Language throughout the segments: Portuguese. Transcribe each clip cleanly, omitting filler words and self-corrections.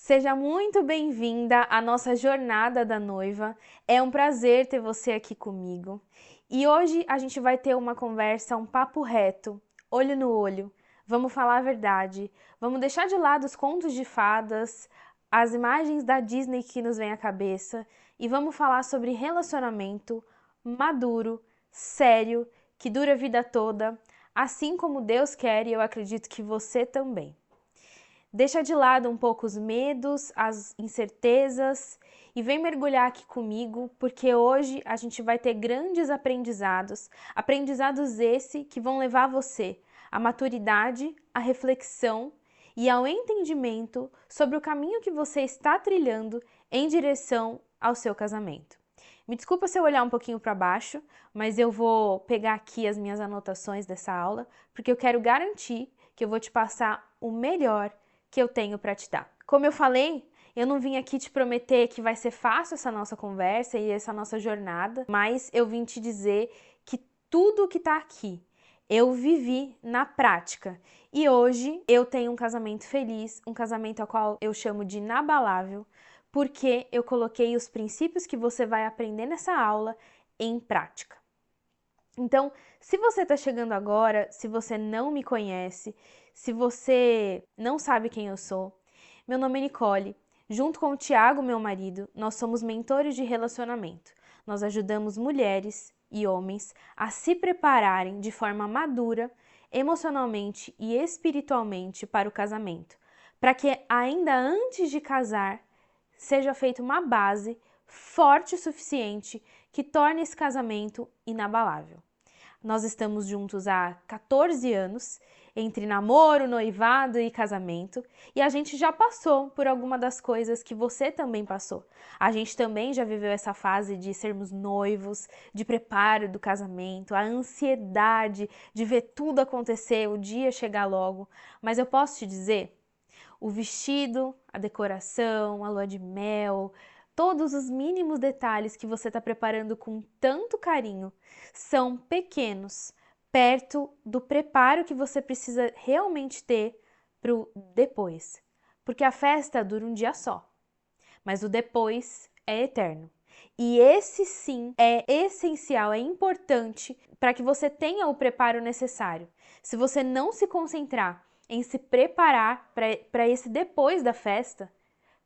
Seja muito bem-vinda à nossa jornada da noiva. É um prazer ter você aqui comigo. E hoje a gente vai ter uma conversa, um papo reto, olho no olho. Vamos falar a verdade. Vamos deixar de lado os contos de fadas, as imagens da Disney que nos vem à cabeça e vamos falar sobre relacionamento maduro, sério, que dura a vida toda, assim como Deus quer e eu acredito que você também. Deixa de lado um pouco os medos, as incertezas e vem mergulhar aqui comigo, porque hoje a gente vai ter grandes aprendizados, aprendizados esse que vão levar você à maturidade, à reflexão e ao entendimento sobre o caminho que você está trilhando em direção ao seu casamento. Me desculpa se eu olhar um pouquinho para baixo, mas eu vou pegar aqui as minhas anotações dessa aula, porque eu quero garantir que eu vou te passar o melhor que eu tenho para te dar. Como eu falei, eu não vim aqui te prometer que vai ser fácil essa nossa conversa e essa nossa jornada, mas eu vim te dizer que tudo que está aqui eu vivi na prática. E hoje eu tenho um casamento feliz, um casamento ao qual eu chamo de inabalável, porque eu coloquei os princípios que você vai aprender nessa aula em prática. Então, se você está chegando agora, se você não me conhece, se você não sabe quem eu sou, meu nome é Nicole. Junto com o Thiago, meu marido, nós somos mentores de relacionamento. Nós ajudamos mulheres e homens a se prepararem de forma madura, emocionalmente e espiritualmente para o casamento, para que ainda antes de casar seja feita uma base forte o suficiente que torne esse casamento inabalável. Nós estamos juntos há 14 anos, entre namoro, noivado e casamento, e a gente já passou por alguma das coisas que você também passou. A gente também já viveu essa fase de sermos noivos, de preparo do casamento, a ansiedade de ver tudo acontecer, o dia chegar logo. Mas eu posso te dizer, o vestido, a decoração, a lua de mel, todos os mínimos detalhes que você está preparando com tanto carinho são pequenos, perto do preparo que você precisa realmente ter para o depois. Porque a festa dura um dia só, mas o depois é eterno. E esse sim é essencial, é importante para que você tenha o preparo necessário. Se você não se concentrar em se preparar para esse depois da festa,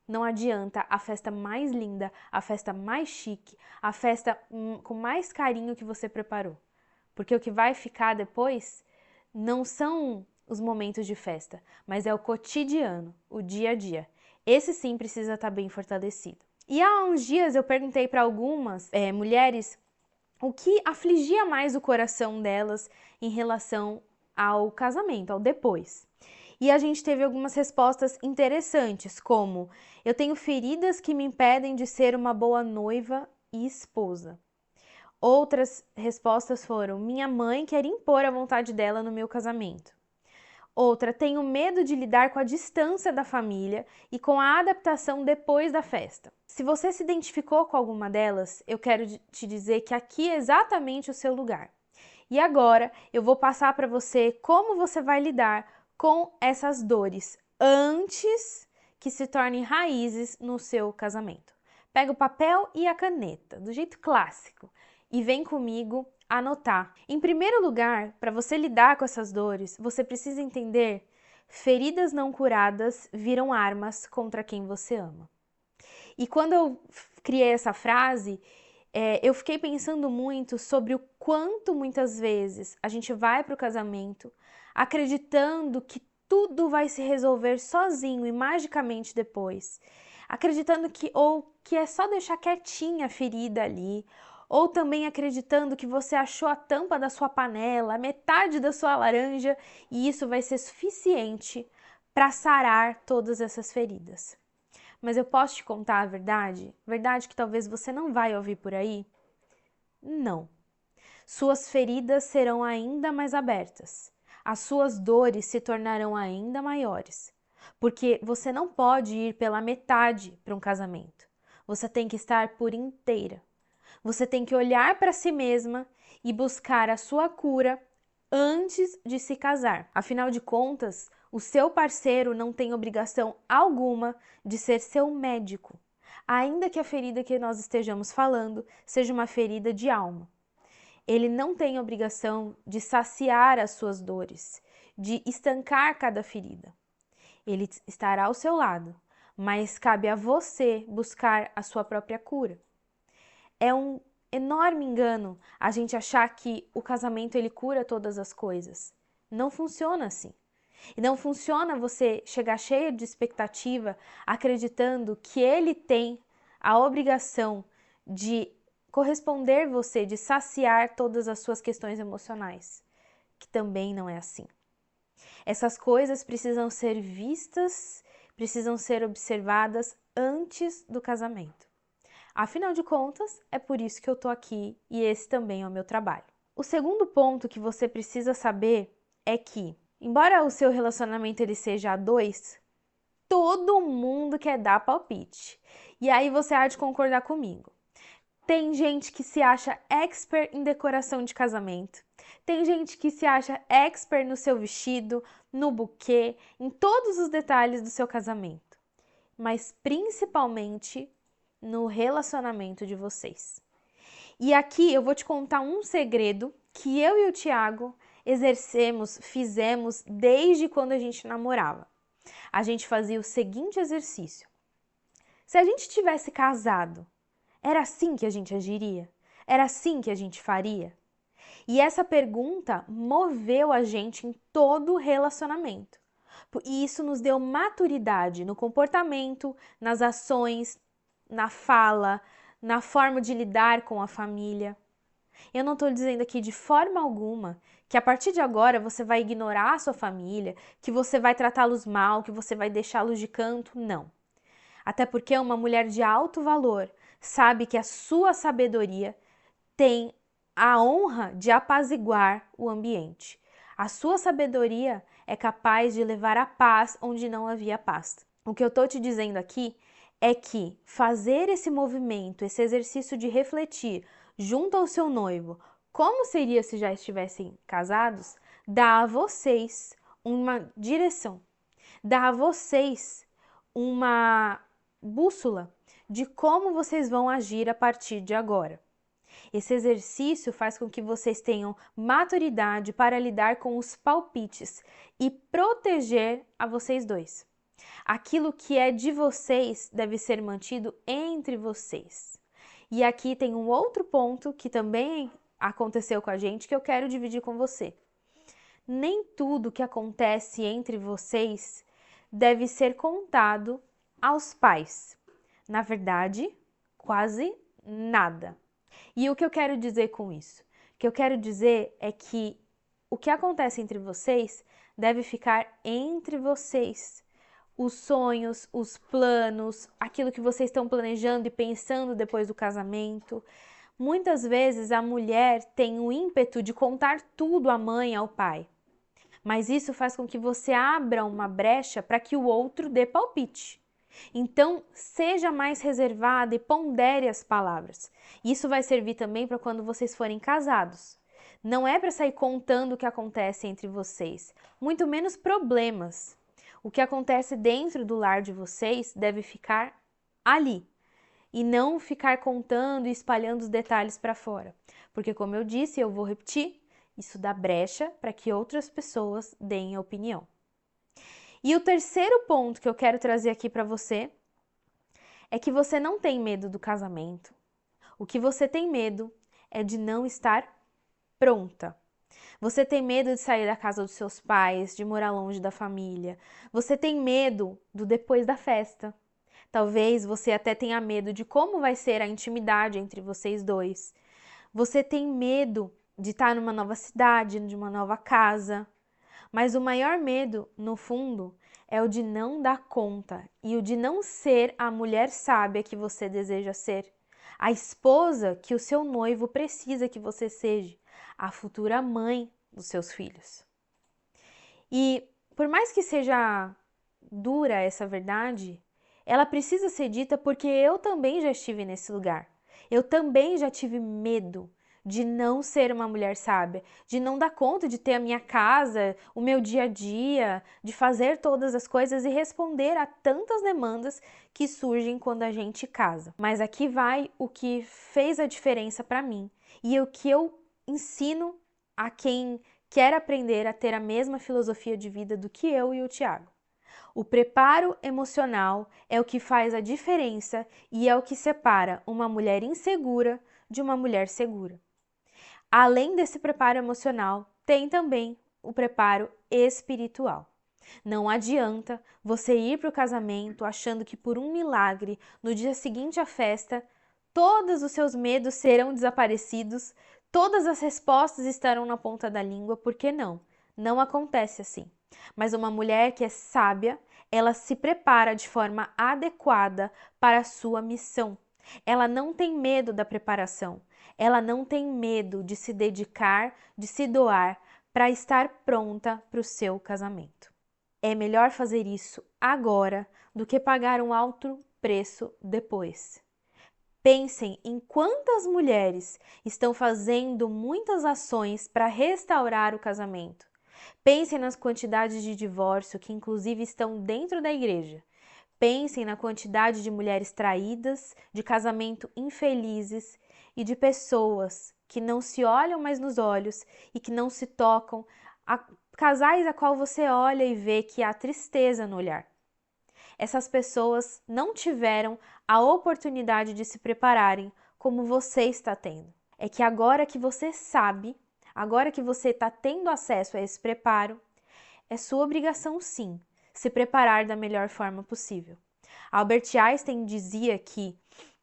não adianta a festa mais linda, a festa mais chique, a festa com mais carinho que você preparou. Porque o que vai ficar depois não são os momentos de festa, mas é o cotidiano, o dia a dia. Esse sim precisa estar bem fortalecido. E há uns dias eu perguntei para algumas mulheres o que afligia mais o coração delas em relação ao casamento, ao depois. E a gente teve algumas respostas interessantes, como: eu tenho feridas que me impedem de ser uma boa noiva e esposa. Outras respostas foram: minha mãe quer impor a vontade dela no meu casamento. Outra: tenho medo de lidar com a distância da família e com a adaptação depois da festa. Se você se identificou com alguma delas, eu quero te dizer que aqui é exatamente o seu lugar. E agora eu vou passar para você como você vai lidar com essas dores antes que se tornem raízes no seu casamento. Pega o papel e a caneta, do jeito clássico, e vem comigo anotar. Em primeiro lugar, para você lidar com essas dores, você precisa entender: feridas não curadas viram armas contra quem você ama. E quando eu criei essa frase, eu fiquei pensando muito sobre o quanto muitas vezes a gente vai para o casamento acreditando que tudo vai se resolver sozinho e magicamente depois, acreditando que é só deixar quietinha a ferida ali, ou também acreditando que você achou a tampa da sua panela, a metade da sua laranja e isso vai ser suficiente para sarar todas essas feridas. Mas eu posso te contar a verdade? Verdade que talvez você não vai ouvir por aí? Não. Suas feridas serão ainda mais abertas. As suas dores se tornarão ainda maiores. Porque você não pode ir pela metade para um casamento. Você tem que estar por inteira. Você tem que olhar para si mesma e buscar a sua cura antes de se casar. Afinal de contas, o seu parceiro não tem obrigação alguma de ser seu médico, ainda que a ferida que nós estejamos falando seja uma ferida de alma. Ele não tem obrigação de saciar as suas dores, de estancar cada ferida. Ele estará ao seu lado, mas cabe a você buscar a sua própria cura. É um enorme engano a gente achar que o casamento ele cura todas as coisas. Não funciona assim. E não funciona você chegar cheio de expectativa, acreditando que ele tem a obrigação de corresponder você, de saciar todas as suas questões emocionais, que também não é assim. Essas coisas precisam ser vistas, precisam ser observadas antes do casamento. Afinal de contas, é por isso que eu tô aqui e esse também é o meu trabalho. O segundo ponto que você precisa saber é que, embora o seu relacionamento ele seja a dois, todo mundo quer dar palpite. E aí você há de concordar comigo. Tem gente que se acha expert em decoração de casamento. Tem gente que se acha expert no seu vestido, no buquê, em todos os detalhes do seu casamento. Mas principalmente no relacionamento de vocês. E aqui eu vou te contar um segredo que eu e o Thiago fizemos desde quando a gente namorava. A gente fazia o seguinte exercício. Se a gente tivesse casado, era assim que a gente agiria? Era assim que a gente faria? E essa pergunta moveu a gente em todo o relacionamento. E isso nos deu maturidade no comportamento, nas ações, na fala, na forma de lidar com a família. Eu não estou dizendo aqui de forma alguma que a partir de agora você vai ignorar a sua família, que você vai tratá-los mal, que você vai deixá-los de canto, não. Até porque uma mulher de alto valor sabe que a sua sabedoria tem a honra de apaziguar o ambiente. A sua sabedoria é capaz de levar a paz onde não havia paz. O que eu estou te dizendo aqui é que fazer esse movimento, esse exercício de refletir junto ao seu noivo, como seria se já estivessem casados, dá a vocês uma direção, dá a vocês uma bússola de como vocês vão agir a partir de agora. Esse exercício faz com que vocês tenham maturidade para lidar com os palpites e proteger a vocês dois. Aquilo que é de vocês deve ser mantido entre vocês. E aqui tem um outro ponto que também aconteceu com a gente que eu quero dividir com você. Nem tudo que acontece entre vocês deve ser contado aos pais. Na verdade, quase nada. E o que eu quero dizer com isso? O que eu quero dizer é que o que acontece entre vocês deve ficar entre vocês. Os sonhos, os planos, aquilo que vocês estão planejando e pensando depois do casamento. Muitas vezes a mulher tem o ímpeto de contar tudo à mãe e ao pai. Mas isso faz com que você abra uma brecha para que o outro dê palpite. Então, seja mais reservada e pondere as palavras. Isso vai servir também para quando vocês forem casados. Não é para sair contando o que acontece entre vocês, muito menos problemas. O que acontece dentro do lar de vocês deve ficar ali e não ficar contando e espalhando os detalhes para fora. Porque, como eu disse, eu vou repetir, isso dá brecha para que outras pessoas deem a opinião. E o terceiro ponto que eu quero trazer aqui para você é que você não tem medo do casamento. O que você tem medo é de não estar pronta. Você tem medo de sair da casa dos seus pais, de morar longe da família. Você tem medo do depois da festa. Talvez você até tenha medo de como vai ser a intimidade entre vocês dois. Você tem medo de estar numa nova cidade, de uma nova casa. Mas o maior medo, no fundo, é o de não dar conta e o de não ser a mulher sábia que você deseja ser, a esposa que o seu noivo precisa que você seja, a futura mãe dos seus filhos. E por mais que seja dura essa verdade, ela precisa ser dita porque eu também já estive nesse lugar. Eu também já tive medo de não ser uma mulher sábia, de não dar conta de ter a minha casa, o meu dia a dia, de fazer todas as coisas e responder a tantas demandas que surgem quando a gente casa. Mas aqui vai o que fez a diferença para mim e o que eu ensino a quem quer aprender a ter a mesma filosofia de vida do que eu e o Tiago. O preparo emocional é o que faz a diferença e é o que separa uma mulher insegura de uma mulher segura. Além desse preparo emocional, tem também o preparo espiritual. Não adianta você ir para o casamento achando que por um milagre, no dia seguinte à festa, todos os seus medos serão desaparecidos, todas as respostas estarão na ponta da língua, porque não. Não acontece assim. Mas uma mulher que é sábia, ela se prepara de forma adequada para a sua missão. Ela não tem medo da preparação. Ela não tem medo de se dedicar, de se doar para estar pronta para o seu casamento. É melhor fazer isso agora do que pagar um alto preço depois. Pensem em quantas mulheres estão fazendo muitas ações para restaurar o casamento. Pensem nas quantidades de divórcio que inclusive estão dentro da igreja. Pensem na quantidade de mulheres traídas, de casamento infelizes e de pessoas que não se olham mais nos olhos e que não se tocam, casais a qual você olha e vê que há tristeza no olhar. Essas pessoas não tiveram a oportunidade de se prepararem como você está tendo. É que agora que você sabe, agora que você está tendo acesso a esse preparo, é sua obrigação sim, se preparar da melhor forma possível. Albert Einstein dizia que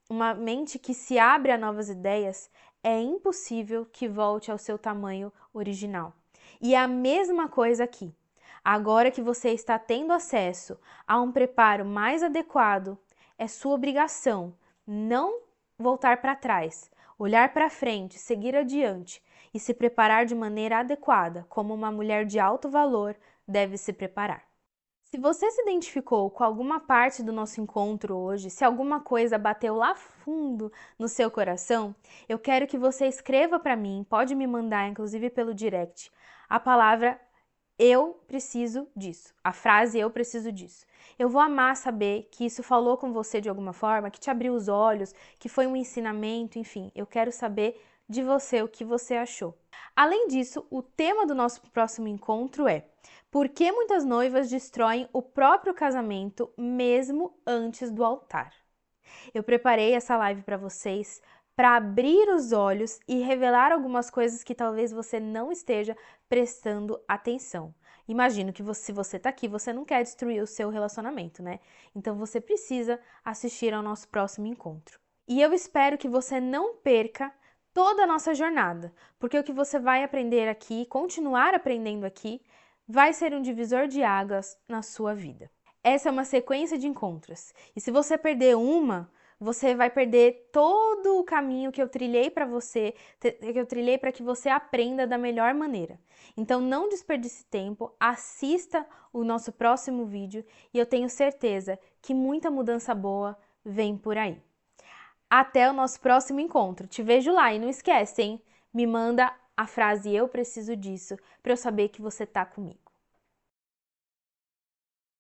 uma mente que se abre a novas ideias é impossível que volte ao seu tamanho original. E é a mesma coisa aqui. Agora que você está tendo acesso a um preparo mais adequado, é sua obrigação não voltar para trás, olhar para frente, seguir adiante e se preparar de maneira adequada, como uma mulher de alto valor deve se preparar. Se você se identificou com alguma parte do nosso encontro hoje, se alguma coisa bateu lá fundo no seu coração, eu quero que você escreva para mim, pode me mandar inclusive pelo direct, a palavra eu preciso disso, a frase eu preciso disso. Eu vou amar saber que isso falou com você de alguma forma, que te abriu os olhos, que foi um ensinamento, enfim, eu quero saber de você o que você achou. Além disso, o tema do nosso próximo encontro é: por que muitas noivas destroem o próprio casamento mesmo antes do altar? Eu preparei essa live para vocês para abrir os olhos e revelar algumas coisas que talvez você não esteja prestando atenção. Imagino que se você está aqui, você não quer destruir o seu relacionamento, né? Então você precisa assistir ao nosso próximo encontro. E eu espero que você não perca toda a nossa jornada, porque o que você vai aprender aqui, continuar aprendendo aqui, vai ser um divisor de águas na sua vida. Essa é uma sequência de encontros. E se você perder uma, você vai perder todo o caminho que eu trilhei para você, que eu trilhei para que você aprenda da melhor maneira. Então não desperdice tempo, assista o nosso próximo vídeo e eu tenho certeza que muita mudança boa vem por aí. Até o nosso próximo encontro. Te vejo lá e não esquece, hein? Me manda a frase eu preciso disso para eu saber que você tá comigo.